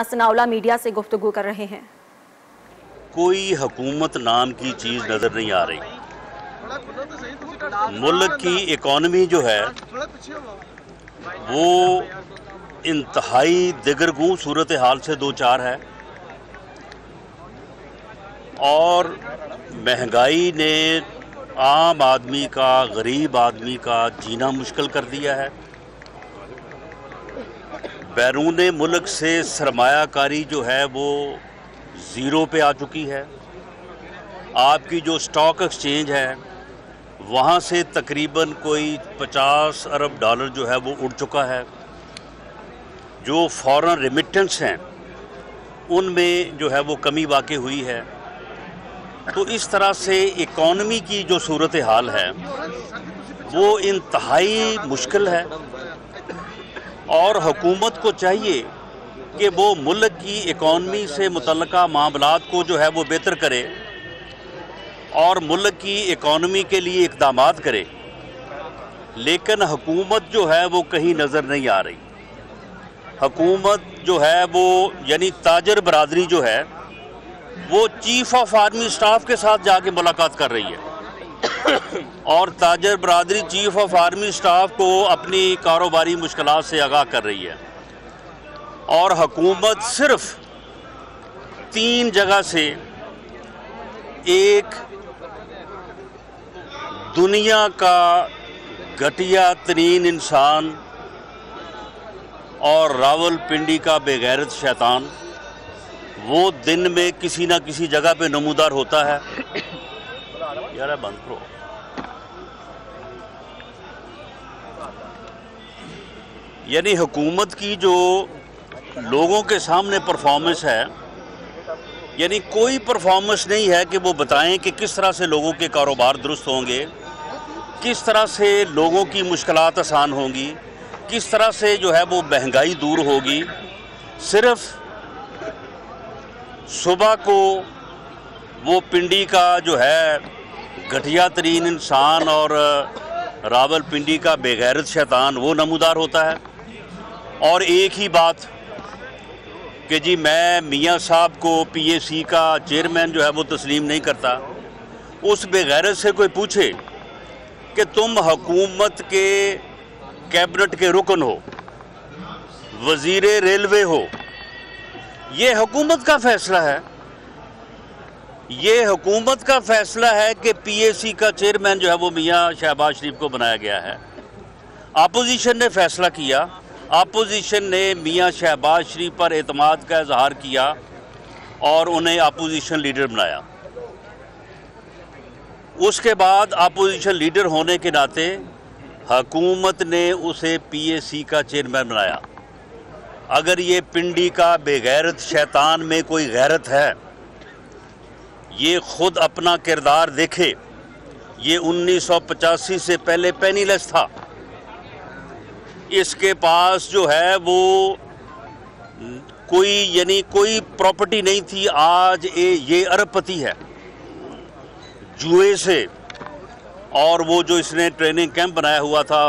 Sanaullah media سے گفتگو کر رہے ہیں۔ کوئی حکومت نام کی چیز نظر نہیں آ رہی۔ ملک کی اکانومی جو ہے وہ انتہائی دگرگوں صورتحال سے دوچار ہے، اور مہنگائی نے عام آدمی کا، غریب آدمی کا جینا مشکل کر دیا ہے۔ بیرون ملک سے سرمایہ کاری جو ہے وہ زیرو پہ آ چکی ہے۔ آپ کی جو سٹاک ایکسچینج ہے وہاں سے تقریباً کوئی 50 ارب ڈالر جو ہے وہ اڑ چکا ہے۔ جو فارن ریمیٹنس ہیں ان میں جو ہے وہ کمی واقع ہوئی ہے۔ تو اس طرح سے اکانومی کی جو صورتحال ہے وہ انتہائی مشکل ہے، اور حکومت کو چاہیے کہ وہ ملک کی اکانومی سے متعلقہ معاملات کو جو ہے وہ بہتر کرے اور ملک کی اکانومی کے لیے اقدامات کرے، لیکن حکومت جو ہے وہ کہیں نظر نہیں آ رہی۔ حکومت جو ہے وہ یعنی تاجر برادری جو ہے وہ چیف آف آرمی سٹاف کے ساتھ جا کے ملاقات کر رہی ہے، اور تاجر برادری چیف آف آرمی سٹاف کو اپنی کاروباری مشکلات سے آگاہ کر رہی ہے، اور حکومت صرف 3 جگہ سے ایک دنیا کا گھٹیا ترین انسان اور راول پنڈی کا بے غیرت شیطان وہ دن میں کسی نہ کسی جگہ پہ نمودار ہوتا ہے۔ یار بند کرو۔ یعنی حکومت کی جو لوگوں کے سامنے پرفارمنس ہے، یعنی کوئی پرفارمنس نہیں ہے کہ وہ بتائیں کہ کس طرح سے لوگوں کے کاروبار درست ہوں گے، کس طرح سے لوگوں کی مشکلات آسان ہوں گی، کس طرح سے جو ہے وہ مہنگائی دور ہوگی۔ صرف صبح کو وہ پنڈی کا جو ہے گھٹیا ترین انسان اور راول پنڈی کا بے غیرت شیطان وہ نمودار ہوتا ہے، اور ایک ہی بات کہ جی میں میاں صاحب کو پی اے سی کا چیئرمین جو ہے وہ تسلیم نہیں کرتا۔ اس بے غیرت سے کوئی پوچھے کہ تم حکومت کے کیبنٹ کے رکن ہو، وزیر ریلوے ہو، یہ حکومت کا فیصلہ ہے، یہ حکومت کا فیصلہ ہے کہ پی اے سی کا چیئرمین جو ہے وہ میاں شہباز شریف کو بنایا گیا ہے۔ اپوزیشن نے فیصلہ کیا، اپوزیشن نے میاں شہباز شریف پر اعتماد کا اظہار کیا اور انہیں اپوزیشن لیڈر بنایا۔ اس کے بعد اپوزیشن لیڈر ہونے کے ناطے حکومت نے اسے پی اے سی کا چیئرمین بنایا۔ اگر یہ پنڈی کا بے غیرت شیطان میں کوئی غیرت ہے، یہ خود اپنا کردار دیکھے۔ یہ 1985 سے پہلے پینی لیس تھا، اس کے پاس جو ہے وہ کوئی پراپرٹی نہیں تھی، آج یہ ارب پتی ہے جوئے سے۔ اور وہ جو اس نے ٹریننگ کیمپ بنایا ہوا تھا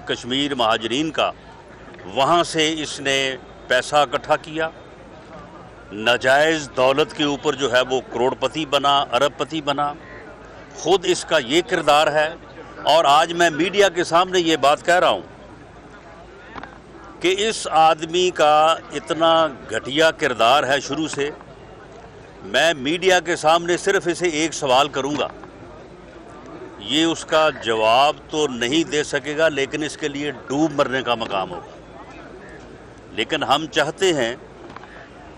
کشمیر مہاجرین کا، وہاں سے اس نے پیسہ اکٹھا کیا، ناجائز دولت کے اوپر جو ہے وہ کروڑ پتی بنا، ارب پتی بنا۔ خود اس کا یہ کردار ہے، اور آج میں میڈیا کے سامنے یہ بات کہہ رہا ہوں کہ اس آدمی کا اتنا گھٹیا کردار ہے شروع سے۔ میں میڈیا کے سامنے صرف اسے ایک سوال کروں گا، یہ اس کا جواب تو نہیں دے سکے گا، لیکن اس کے لیے ڈوب مرنے کا مقام ہوگا۔ لیکن ہم چاہتے ہیں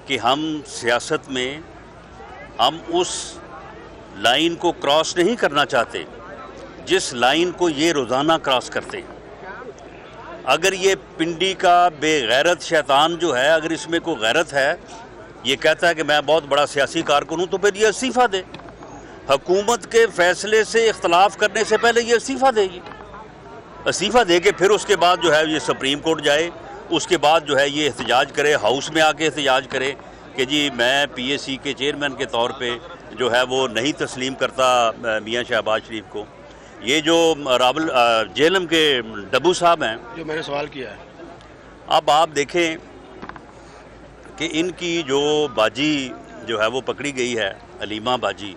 کہ ہم سیاست میں ہم اس لائن کو کراس نہیں کرنا چاہتے جس لائن کو یہ روزانہ کراس کرتے ہیں۔ اگر یہ پنڈی کا بے غیرت شیطان جو ہے، اگر اس میں کوئی غیرت ہے، یہ کہتا ہے کہ میں بہت بڑا سیاسی کارکن ہوں، تو پھر یہ استعفیٰ دے۔ حکومت کے فیصلے سے اختلاف کرنے سے پہلے یہ استعفیٰ دے گی، استعفیٰ دے کے پھر اس کے بعد جو ہے یہ سپریم کورٹ جائے، اس کے بعد جو ہے یہ احتجاج کرے، ہاؤس میں آ کے احتجاج کرے کہ جی میں پی اے سی کے چیئرمین کے طور پہ جو ہے وہ نہیں تسلیم کرتا میاں شہباز شریف کو۔ یہ جو راول جیلم کے ڈبو صاحب ہیں، جو میں نے سوال کیا ہے، اب آپ دیکھیں کہ ان کی جو باجی جو ہے وہ پکڑی گئی ہے علیمہ باجی،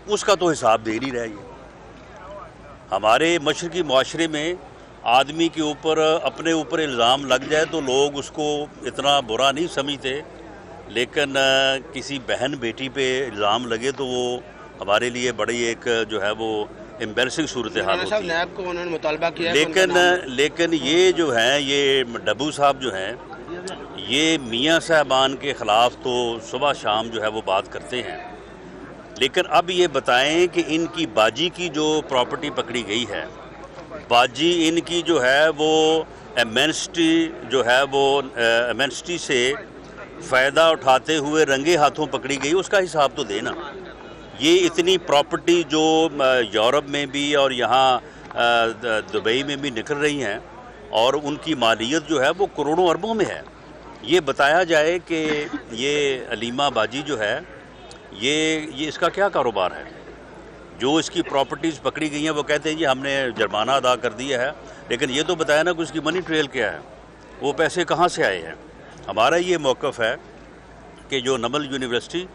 اس کا تو حساب دے نہیں رہا یہ۔ ہمارے مشرقی معاشرے میں آدمی کے اوپر اپنے اوپر الزام لگ جائے تو لوگ اس کو اتنا برا نہیں سمجھتے، لیکن کسی بہن بیٹی پہ الزام لگے تو وہ ہمارے لیے بڑی ایک جو ہے وہ امبیرسنگ صورتحال ہوتی ہے۔ نیب کو انہوں نے مطالبہ کیا لیکن یہ جو ہیں یہ ڈبو صاحب جو ہیں یہ میاں صاحبان کے خلاف تو صبح شام جو ہے وہ بات کرتے ہیں، لیکن اب یہ بتائیں کہ ان کی باجی کی جو پراپرٹی پکڑی گئی ہے، باجی ان کی جو ہے وہ ایمنسٹی جو ہے وہ ایمنسٹی سے فائدہ اٹھاتے ہوئے رنگے ہاتھوں پکڑی گئی، اس کا حساب تو دینا۔ یہ اتنی پراپرٹی جو یورپ میں بھی اور یہاں دبئی میں بھی نکل رہی ہیں اور ان کی مالیت جو ہے وہ کروڑوں اربوں میں ہے، یہ بتایا جائے کہ یہ علیمہ باجی جو ہے یہ اس کا کیا کاروبار ہے؟ جو اس کی پراپرٹیز پکڑی گئی ہیں وہ کہتے ہیں جی ہم نے جرمانہ ادا کر دیا ہے، لیکن یہ تو بتایا نا کہ اس کی منی ٹریل کیا ہے، وہ پیسے کہاں سے آئے ہیں۔ ہمارا یہ موقف ہے کہ جو نمل یونیورسٹی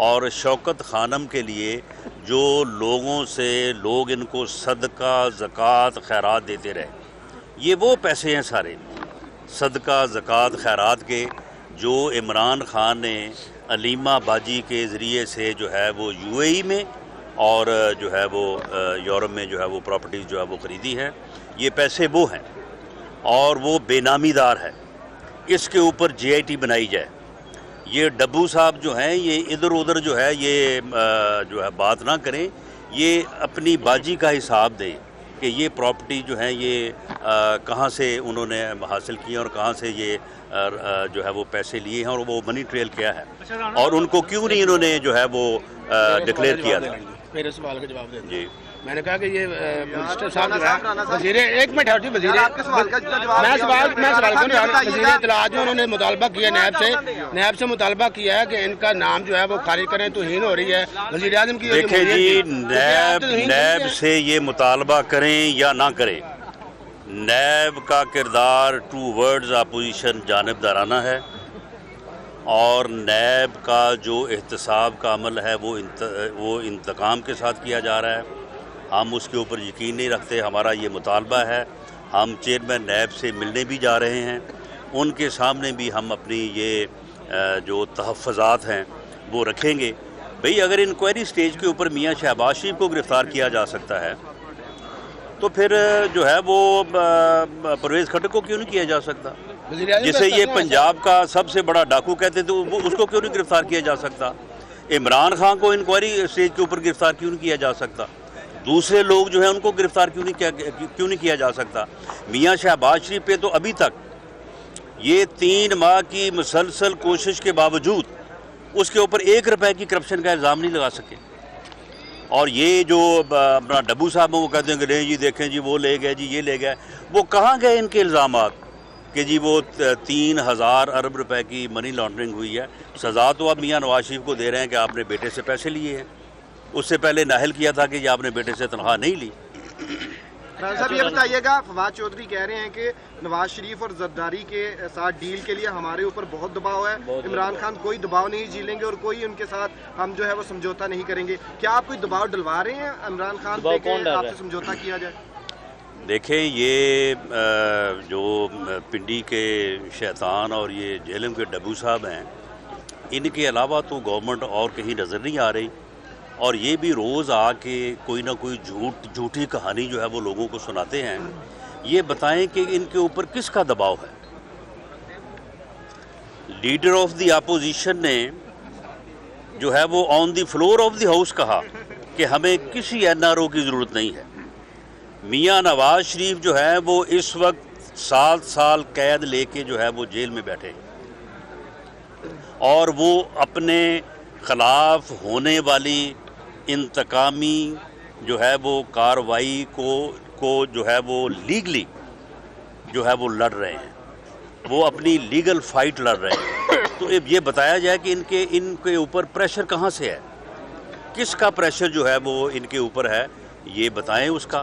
اور شوکت خانم کے لیے جو لوگوں سے لوگ ان کو صدقہ زکوٰۃ خیرات دیتے رہے، یہ وہ پیسے ہیں سارے صدقہ زکوٰۃ خیرات کے جو عمران خان نے علیمہ باجی کے ذریعے سے جو ہے وہ یو اے ای میں اور جو ہے وہ یورپ میں جو ہے وہ پراپرٹیز جو ہے وہ خریدی ہیں، یہ پیسے وہ ہیں اور وہ بے نامی دار ہے۔ اس کے اوپر جے آئی ٹی بنائی جائے۔ یہ ڈبو صاحب جو ہیں یہ ادھر ادھر جو ہے یہ جو ہے بات نہ کریں، یہ اپنی باجی کا حساب دیں کہ یہ پراپرٹی جو ہے یہ کہاں سے انہوں نے حاصل کی اور کہاں سے یہ جو ہے وہ پیسے لیے ہیں اور وہ منی ٹریل کیا ہے، اور ان کو کیوں نہیں انہوں نے جو ہے وہ ڈکلیئر کیا تھا۔ میرے سوال کا جواب دیں جی میں نے کہا کہ یہ منسٹر صاحب جو ہے وزیر ایک منٹ ہٹی وزیر میں سوال وزیر اطلاعات جو انہوں نے مطالبہ کیا نیب سے مطالبہ کیا ہے کہ ان کا نام جو ہے وہ خارج کریں، توہین ہو رہی ہے وزیر اعظم کی۔ دیکھیں جی نیب سے یہ مطالبہ کریں یا نہ کریں، نیب کا کردار ٹو ورڈز اپوزیشن جانبدارانہ ہے، اور نیب کا جو احتساب کا عمل ہے وہ انتقام کے ساتھ کیا جا رہا ہے۔ ہم اس کے اوپر یقین نہیں رکھتے، ہمارا یہ مطالبہ ہے، ہم چیئرمین نیب سے ملنے بھی جا رہے ہیں، ان کے سامنے بھی ہم اپنی یہ جو تحفظات ہیں وہ رکھیں گے۔ بھئی اگر انکوائری سٹیج کے اوپر میاں شہباز شریف کو گرفتار کیا جا سکتا ہے تو پھر جو ہے وہ پرویز خٹک کو کیوں نہیں کیا جا سکتا؟ جسے یہ پنجاب کا سب سے بڑا ڈاکو کہتے تھے اس کو کیوں نہیں گرفتار کیا جا سکتا؟ عمران خان کو انکوائری سٹیج کے اوپر گرفتار کیوں نہیں کیا جا سکتا؟ دوسرے لوگ جو ہیں ان کو گرفتار کیوں نہیں کیا جا سکتا؟ میاں شہباز شریف پہ تو ابھی تک یہ 3 ماہ کی مسلسل کوشش کے باوجود اس کے اوپر 1 روپے کی کرپشن کا الزام نہیں لگا سکے، اور یہ جو اپنا ڈبو صاحب وہ کہتے ہیں کہ نہیں جی دیکھیں جی وہ لے گئے جی یہ لے گئے، وہ کہاں گئے ان کے الزامات کہ جی وہ 3000 ارب روپے کی منی لانڈرنگ ہوئی ہے؟ سزا تو اب میاں نواز شریف کو دے رہے ہیں کہ آپ نے بیٹے سے پیسے لیے ہیں، اس سے پہلے نااہل کیا تھا کہ یہ آپ نے بیٹے سے تنخواہ نہیں لی۔ صاحب یہ بتائیے گا، فواد چودھری کہہ رہے ہیں کہ نواز شریف اور زرداری کے ساتھ ڈیل کے لیے ہمارے اوپر بہت دباؤ ہے، عمران خان کوئی دباؤ نہیں جھیلیں گے اور کوئی ان کے ساتھ ہم جو ہے وہ سمجھوتا نہیں کریں گے۔ کیا آپ کوئی دباؤ ڈلوا رہے ہیں عمران خان پہ کہ آپ سے سمجھوتا کیا جائے؟ دیکھیں یہ جو پنڈی کے شیطان اور یہ جہلم کے ڈبو صاحب ہیں، ان کے علاوہ تو گورنمنٹ اور کہیں نظر نہیں آ رہی، اور یہ بھی روز آ کے کوئی نہ کوئی جھوٹی کہانی جو ہے وہ لوگوں کو سناتے ہیں۔ یہ بتائیں کہ ان کے اوپر کس کا دباؤ ہے؟ لیڈر آف دی اپوزیشن نے جو ہے وہ آن دی فلور آف دی ہاؤس کہا کہ ہمیں کسی این آر او کی ضرورت نہیں ہے۔ میاں نواز شریف جو ہے وہ اس وقت 7 سال قید لے کے جو ہے وہ جیل میں بیٹھے، اور وہ اپنے خلاف ہونے والی انتقامی جو ہے وہ کارروائی کو جو ہے وہ لیگلی جو ہے وہ لڑ رہے ہیں، وہ اپنی لیگل فائٹ لڑ رہے ہیں۔ تو یہ بتایا جائے کہ ان کے اوپر پریشر کہاں سے ہے، کس کا پریشر جو ہے وہ ان کے اوپر ہے، یہ بتائیں اس کا،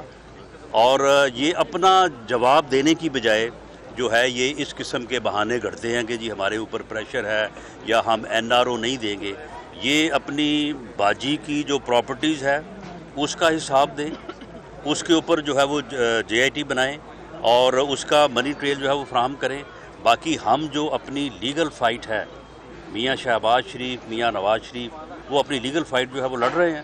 اور یہ اپنا جواب دینے کی بجائے جو ہے یہ اس قسم کے بہانے گھڑتے ہیں کہ جی ہمارے اوپر پریشر ہے یا ہم NRO نہیں دیں گے. یہ اپنی باجی کی جو پراپرٹیز ہے اس کا حساب دیں, اس کے اوپر جو ہے وہ JIT بنائیں اور اس کا منی ٹریل جو ہے وہ فراہم کریں. باقی ہم جو اپنی لیگل فائٹ ہے, میاں شہباز شریف, میاں نواز شریف, وہ اپنی لیگل فائٹ جو ہے وہ لڑ رہے ہیں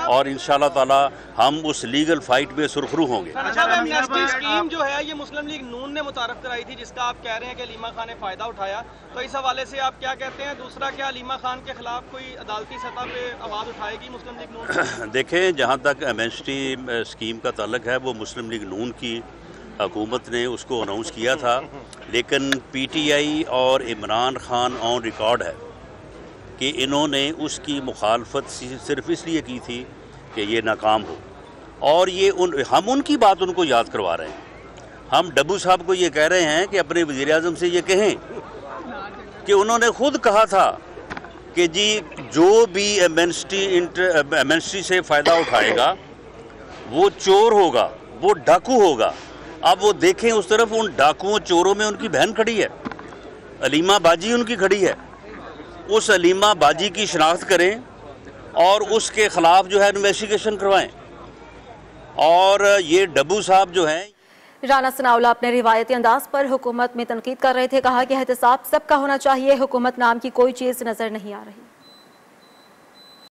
اور انشاءاللہ تعالی ہم اس لیگل فائٹ میں سرخرو ہوں گے. ایمنسٹی اسکیم جو ہے یہ مسلم لیگ نون نے متعارف کرائی تھی, جس کا آپ کہہ رہے ہیں کہ علیمہ خان نے فائدہ اٹھایا, تو اس حوالے سے آپ کیا کہتے ہیں؟ دوسرا, کیا علیمہ خان کے خلاف کوئی عدالتی سطح پہ آواز اٹھائے گی مسلم لیگ نون؟ دیکھیں, جہاں تک ایمنسٹی اسکیم کا تعلق ہے وہ مسلم لیگ نون کی حکومت نے اس کو اناؤنس کیا تھا, لیکن PTI اور عمران خان آن ریکارڈ ہے کہ انہوں نے اس کی مخالفت صرف اس لیے کی تھی کہ یہ ناکام ہو, اور یہ ہم ان کی بات ان کو یاد کروا رہے ہیں. ہم ڈبو صاحب کو یہ کہہ رہے ہیں کہ اپنے وزیر اعظم سے یہ کہیں کہ انہوں نے خود کہا تھا کہ جی جو بھی ایمنسٹی سے فائدہ اٹھائے گا وہ چور ہوگا, وہ ڈاکو ہوگا. اب وہ دیکھیں اس طرف, ان ڈاکوؤں چوروں میں ان کی بہن کھڑی ہے, علیمہ باجی ان کی کھڑی ہے. اس علیمہ باجی کی شناخت کریں اور اس کے خلاف جو ہے انویسٹیگیشن کروائیں. اور یہ ڈبو صاحب جو ہیں, رانا ثناءاللہ اپنے روایتی انداز پر حکومت میں تنقید کر رہے تھے. کہا کہ احتساب سب کا ہونا چاہیے, حکومت نام کی کوئی چیز نظر نہیں آ رہی.